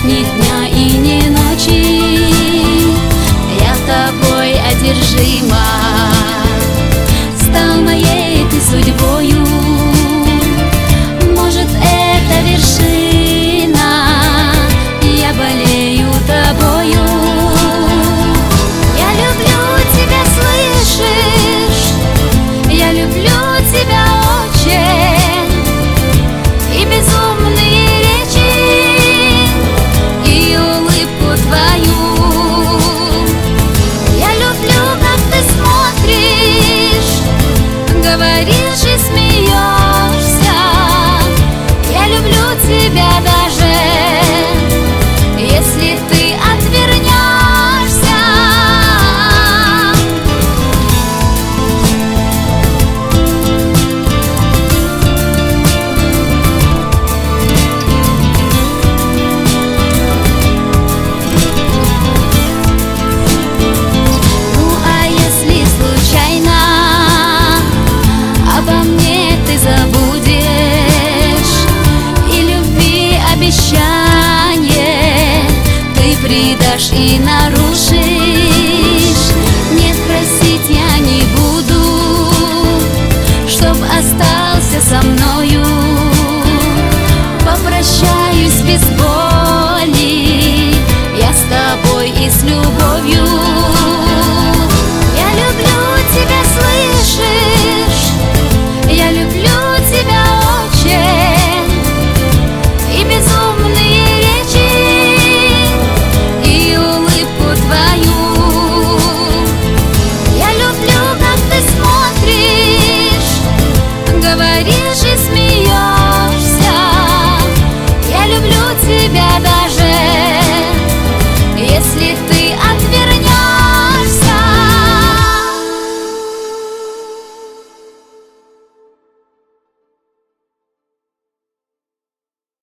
ни дня и ни ночи. Я тобой одержима, стал моей ты судьбою. Может, это вершина, я болею тобою. Я люблю тебя, слышишь? Я люблю тебя очень. И безумные речи, и улыбку твою. Я люблю, как ты смотришь, говоришь и смеешься. Я люблю тебя даже, если ты отвернешься. Ну а если случайно обо мне ты забудешь и любви обещание ты предашь и нарушишь,